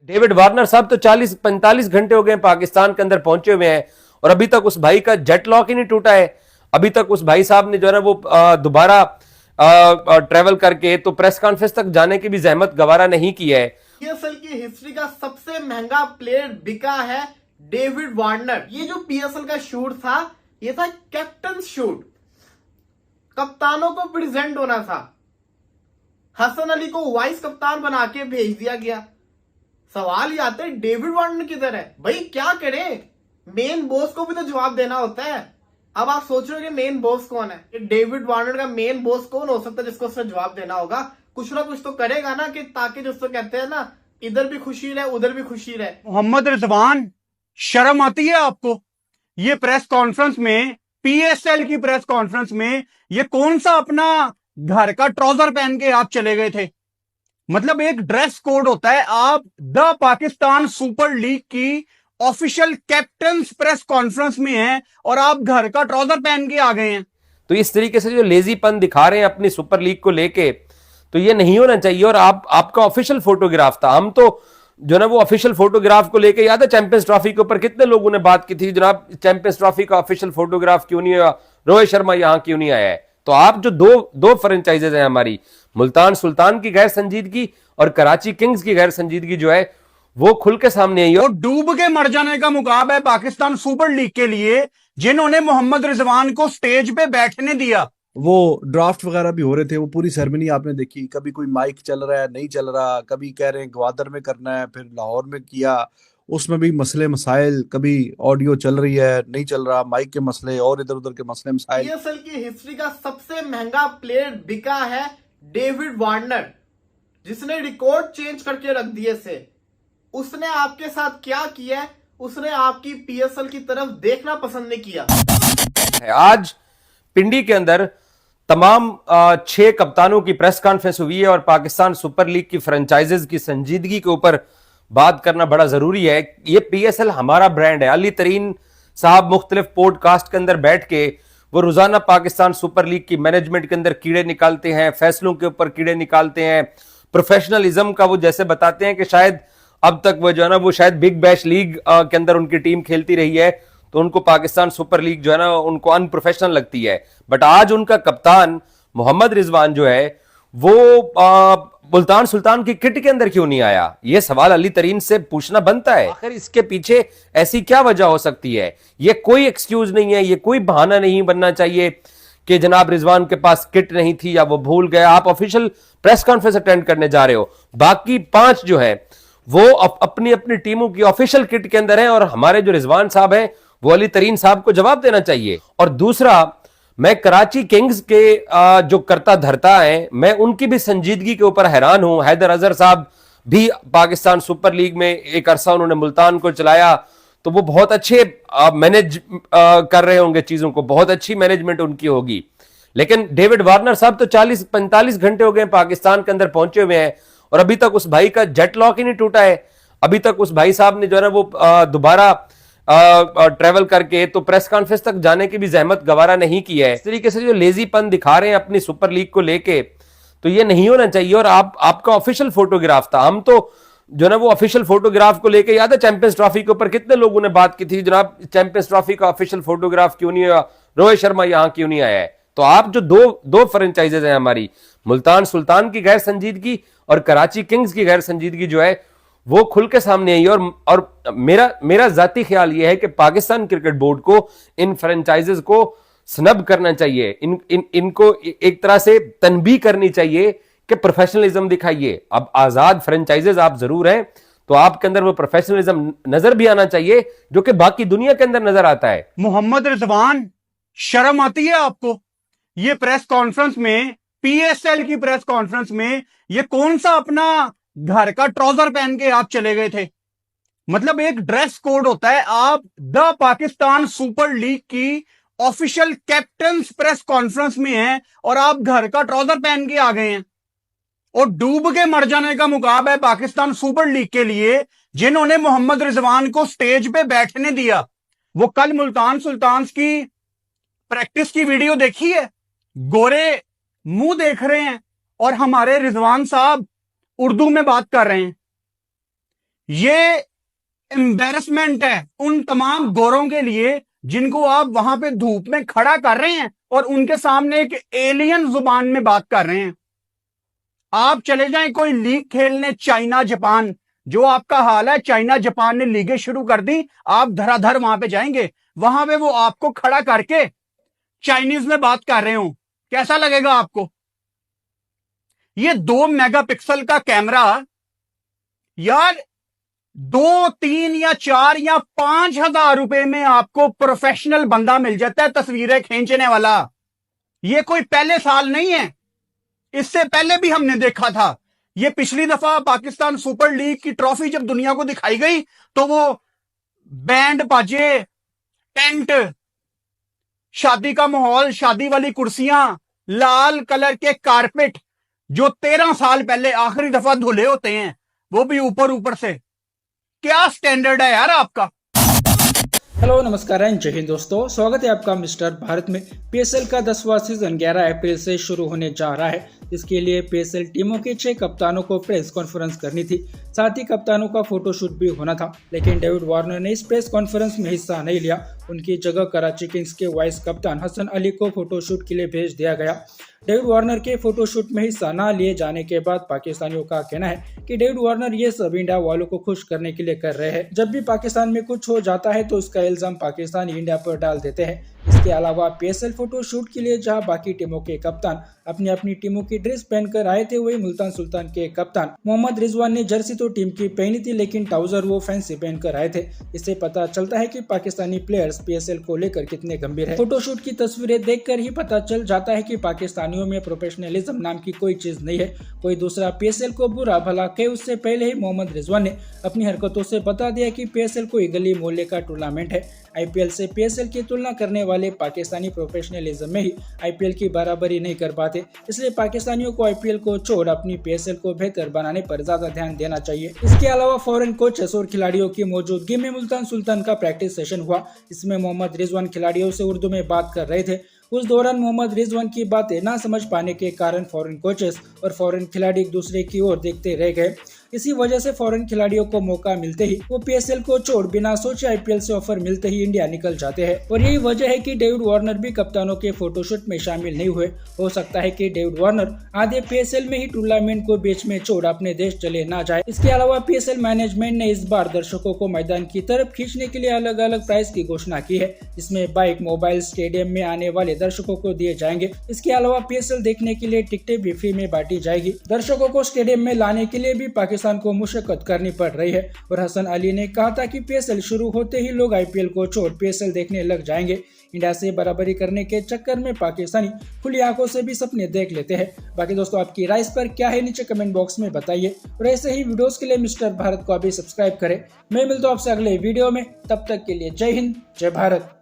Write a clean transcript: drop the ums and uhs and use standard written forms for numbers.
David Warner साहब तो 40-45 घंटे हो गए पाकिस्तान के अंदर पहुंचे हुए हैं और अभी तक उस भाई का जेट लॉक ही नहीं टूटा है। अभी तक उस भाई साहब ने जो है ना वो दोबारा ट्रेवल करके तो प्रेस कॉन्फ्रेंस तक जाने की भी जहमत गवारा नहीं की है। पीएसएल की हिस्ट्री का सबसे महंगा प्लेयर बिका है डेविड वार्नर। ये जो पीएसएल का शूट था ये था कैप्टन शूट, कप्तानों को प्रेजेंट होना था। हसन अली को वाइस कप्तान बना के भेज दिया गया। सवाल ये आता है डेविड वार्नर किधर है भाई, क्या करें? मेन बॉस को भी तो जवाब देना होता है। अब आप सोच रहे हो कि मेन बॉस कौन है? डेविड वार्नर का मेन बॉस कौन हो सकता है जिसको उससे जवाब देना होगा? कुछ ना कुछ तो करेगा ना, कि ताकि जिसको कहते हैं ना, इधर भी खुशी रहे उधर भी खुशी रहे। मोहम्मद रिजवान, शर्म आती है आपको? ये प्रेस कॉन्फ्रेंस में, पीएसएल की प्रेस कॉन्फ्रेंस में, ये कौन सा अपना घर का ट्राउजर पहन के आप चले गए थे? मतलब एक ड्रेस कोड होता है। आप द पाकिस्तान सुपर लीग की ऑफिशियल कैप्टन प्रेस कॉन्फ्रेंस में हैं और आप घर का ट्राउजर पहन के आ गए हैं। तो इस तरीके से जो लेजीपन दिखा रहे हैं अपनी सुपर लीग को लेके, तो ये नहीं होना चाहिए। और आपका ऑफिशियल फोटोग्राफ था, हम तो जो ना वो ऑफिशियल फोटोग्राफ को लेके, याद है चैंपियंस ट्रॉफी के ऊपर कितने लोगों ने बात की थी, जनाब चैंपियंस ट्रॉफी का ऑफिशियल फोटोग्राफ क्यों नहीं आया, रोहित शर्मा यहां क्यों नहीं आया है? तो आप जो दो फ्रेंचाइजेज हैं हमारी, मुल्तान सुल्तान की गैर संजीदगी और कराची किंग्स की गैर संजीदगी जो है वो खुल के सामने आई। और डूब के मर जाने का मुकाबला है पाकिस्तान सुपर लीग के लिए, जिन्होंने मोहम्मद रिजवान को स्टेज पे बैठने दिया। वो ड्राफ्ट वगैरह भी हो रहे थे, वो पूरी सेरेमनी आपने देखी। कभी कोई माइक चल रहा है, नहीं चल रहा, कभी कह रहे हैं ग्वादर में करना है, फिर लाहौर में किया, उसमें भी मसले मसाइल, कभी ऑडियो चल रही है नहीं चल रहा, माइक के मसले और इधर उधर के मसले मसाइल। पीएसएल की हिस्ट्री का सबसे महंगा प्लेयर बिका है डेविड वार्नर, जिसने रिकॉर्ड चेंज करके रख दिए थे। उसने आपके साथ क्या किया है? उसने आपकी पीएसएल की तरफ देखना पसंद नहीं किया। आज पिंडी के अंदर तमाम 6 कप्तानों की प्रेस कॉन्फ्रेंस हुई है और पाकिस्तान सुपर लीग की फ्रेंचाइजेज की संजीदगी के ऊपर बात करना बड़ा जरूरी है। ये पीएसएल हमारा ब्रांड है। अली तरीन साहब मुख्तलिफ पॉडकास्ट के अंदर बैठ के वो रोजाना पाकिस्तान सुपर लीग की मैनेजमेंट के अंदर कीड़े निकालते हैं, फैसलों के ऊपर कीड़े निकालते हैं, प्रोफेशनलिज्म का वो जैसे बताते हैं कि शायद अब तक वो जो है ना वो शायद बिग बैश लीग के अंदर उनकी टीम खेलती रही है, तो उनको पाकिस्तान सुपर लीग जो है ना उनको अनप्रोफेशनल लगती है। बट आज उनका कप्तान मोहम्मद रिजवान जो है वो मुल्तान सुल्तान की किट के अंदर क्यों नहीं आया? यह सवाल अली तरीन से पूछना बनता है। आखिर इसके पीछे ऐसी क्या वजह हो सकती है? यह कोई एक्सक्यूज नहीं है, यह कोई बहाना नहीं बनना चाहिए कि जनाब रिजवान के पास किट नहीं थी या वो भूल गया। आप ऑफिशियल प्रेस कॉन्फ्रेंस अटेंड करने जा रहे हो, बाकी 5 जो है वो अपनी अपनी टीमों की ऑफिशियल किट के अंदर है और हमारे जो रिजवान साहब हैं वो अली तरीन साहब को जवाब देना चाहिए। और दूसरा, मैं कराची किंग्स के जो करता धरता है, मैं उनकी भी संजीदगी के ऊपर हैरान हूं। हैदर अजहर साहब भी पाकिस्तान सुपर लीग में एक अरसा उन्होंने मुल्तान को चलाया, तो वो बहुत अच्छे मैनेज कर रहे होंगे चीजों को, बहुत अच्छी मैनेजमेंट उनकी होगी। लेकिन डेविड वार्नर साहब तो 40-45 घंटे हो गए पाकिस्तान के अंदर पहुंचे हुए हैं और अभी तक उस भाई का जेट लॉक ही नहीं टूटा है। अभी तक उस भाई साहब ने जो है ना वो दोबारा ट्रेवल करके तो प्रेस कॉन्फ्रेंस तक जाने की भी जहमत गवारा नहीं की है। इस तरीके से जो लेजीपन दिखा रहे हैं अपनी सुपर लीग को लेके, तो ये नहीं होना चाहिए। और आपका ऑफिशियल फोटोग्राफ था, हम तो जो ना वो ऑफिशियल फोटोग्राफ को लेके, याद है चैंपियंस ट्रॉफी के ऊपर कितने लोगों ने बात की थी, जनाब चैंपियंस ट्रॉफी का ऑफिशियल फोटोग्राफ क्यों नहीं आया, रोहित शर्मा यहां क्यों नहीं आया है? तो आप जो दो फ्रेंचाइजेज हैं हमारी, मुल्तान सुल्तान की गैर संजीदगी और कराची किंग्स की गैर संजीदगी जो है वो खुल के सामने आई। और मेरा जाती ख्याल यह है कि पाकिस्तान क्रिकेट बोर्ड को इन फ्रेंचाइजेज को स्नब करना चाहिए, इनको एक तरह से तनबीह करनी चाहिए कि प्रोफेशनलिज्म दिखाइए। अब आजाद फ्रेंचाइजेज आप जरूर हैं, तो आपके अंदर वो प्रोफेशनलिज्म नजर भी आना चाहिए जो कि बाकी दुनिया के अंदर नजर आता है। मोहम्मद रिजवान, शर्म आती है आपको? ये प्रेस कॉन्फ्रेंस में, पीएसएल की प्रेस कॉन्फ्रेंस में, ये कौन सा अपना घर का ट्राउजर पहन के आप चले गए थे? मतलब एक ड्रेस कोड होता है। आप द पाकिस्तान सुपर लीग की ऑफिशियल कैप्टन प्रेस कॉन्फ्रेंस में हैं और आप घर का ट्राउजर पहन के आ गए हैं। और डूब के मर जाने का मुकाबला है पाकिस्तान सुपर लीग के लिए, जिन्होंने मोहम्मद रिजवान को स्टेज पे बैठने दिया। वो कल मुल्तान सुल्तान की प्रैक्टिस की वीडियो देखी है, गोरे मुंह देख रहे हैं और हमारे रिजवान साहब उर्दू में बात कर रहे हैं। ये एम्बेरसमेंट है उन तमाम गोरों के लिए जिनको आप वहां पे धूप में खड़ा कर रहे हैं और उनके सामने एक एलियन जुबान में बात कर रहे हैं। आप चले जाएं कोई लीग खेलने चाइना जापान, जो आपका हाल है, चाइना जापान ने लीगें शुरू कर दी, आप धराधर वहां पे जाएंगे, वहां पे वो आपको खड़ा करके चाइनीज में बात कर रहे हो, कैसा लगेगा आपको? ये 2 मेगापिक्सल का कैमरा यार 2, 3 या 4 या 5,000 रुपए में आपको प्रोफेशनल बंदा मिल जाता है तस्वीरें खींचने वाला। ये कोई पहले साल नहीं है, इससे पहले भी हमने देखा था। ये पिछली दफा पाकिस्तान सुपर लीग की ट्रॉफी जब दुनिया को दिखाई गई तो वो बैंड बाजे, टेंट, शादी का माहौल, शादी वाली कुर्सियां, लाल कलर के कारपेट जो 13 साल पहले आखिरी दफा धुले होते हैं, वो भी ऊपर ऊपर से। क्या स्टैंडर्ड है यार आपका? हेलो नमस्कार एंड जय हिंद दोस्तों, स्वागत है आपका मिस्टर भारत में। पीएसएल का 10वां सीजन 11 अप्रैल से शुरू होने जा रहा है। इसके लिए पीएसएल टीमों के 6 कप्तानों को प्रेस कॉन्फ्रेंस करनी थी, साथ ही कप्तानों का फोटोशूट भी होना था, लेकिन डेविड वार्नर ने इस प्रेस कॉन्फ्रेंस में हिस्सा नहीं लिया। उनकी जगह कराची किंग्स के वाइस कप्तान हसन अली को फोटोशूट के लिए भेज दिया गया। डेविड वार्नर के फोटोशूट में हिस्सा न लिए जाने के बाद पाकिस्तानियों का कहना है कि डेविड वार्नर ये सब इंडिया वालों को खुश करने के लिए कर रहे हैं। जब भी पाकिस्तान में कुछ हो जाता है तो इसका इल्जाम पाकिस्तानी इंडिया पर डाल देते हैं। इसके अलावा पीएसएल फोटोशूट के लिए जहां बाकी टीमों के कप्तान अपनी अपनी टीमों की ड्रेस पहनकर आए थे, वही मुल्तान सुल्तान के कप्तान मोहम्मद रिजवान ने जर्सी तो टीम की पहनी थी, लेकिन ट्राउजर वो फैंसी पहनकर आए थे। इससे पता चलता है कि पाकिस्तानी प्लेयर्स पीएसएल को लेकर कितने गंभीर है। फोटोशूट की तस्वीरें देखकर ही पता चल जाता है कि पाकिस्तानियों में प्रोफेशनलिज्म नाम की कोई चीज नहीं है। कोई दूसरा पीएसएल को बुरा भला कहे उससे पहले ही मोहम्मद रिजवान ने अपनी हरकतों से बता दिया कि पीएसएल कोई गली मोहल्ले का टूर्नामेंट है। आईपीएल से पीएसएल की तुलना करने वाले पाकिस्तानी प्रोफेशनलिज्म में ही आईपीएल की बराबरी नहीं कर पाते, इसलिए पाकिस्तानियों को आईपीएल को छोड़ अपनी पीएसएल को बेहतर बनाने पर ज्यादा ध्यान देना चाहिए। इसके अलावा फॉरेन कोचेस और खिलाड़ियों की मौजूदगी में मुल्तान सुल्तान का प्रैक्टिस सेशन हुआ। इसमें मोहम्मद रिजवान खिलाड़ियों से उर्दू में बात कर रहे थे। उस दौरान मोहम्मद रिजवान की बातें ना समझ पाने के कारण फॉरेन कोचेस और फॉरेन खिलाड़ी एक दूसरे की ओर देखते रह गए। इसी वजह से फॉरेन खिलाड़ियों को मौका मिलते ही वो पीएसएल को छोड़ बिना सोचे आईपीएल से ऑफर मिलते ही इंडिया निकल जाते हैं। और यही वजह है कि डेविड वार्नर भी कप्तानों के फोटोशूट में शामिल नहीं हुए। हो सकता है कि डेविड वार्नर आधे पीएसएल में ही टूर्नामेंट को बीच में छोड़ अपने देश चले ना जाए। इसके अलावा पीएसएल मैनेजमेंट ने इस बार दर्शकों को मैदान की तरफ खींचने के लिए अलग अलग प्राइस की घोषणा की है। इसमें बाइक, मोबाइल, स्टेडियम में आने वाले दर्शकों को दिए जाएंगे। इसके अलावा पीएसएल देखने के लिए टिकटें भी फ्री में बांटी जाएगी। दर्शकों को स्टेडियम में लाने के लिए भी पाकिस्तान को मुशक्कत करनी पड़ रही है। और हसन अली ने कहा था कि पीएसएल शुरू होते ही लोग आईपीएल को छोड़ पीएसएल देखने लग जाएंगे। इंडिया से बराबरी करने के चक्कर में पाकिस्तानी खुली आंखों से भी सपने देख लेते हैं। बाकी दोस्तों, आपकी राय इस पर क्या है, नीचे कमेंट बॉक्स में बताइए। और ऐसे ही वीडियोस के लिए मिस्टर भारत को अभी सब्सक्राइब करें। मैं मिलता हूं आपसे अगले वीडियो में, तब तक के लिए जय हिंद, जय भारत।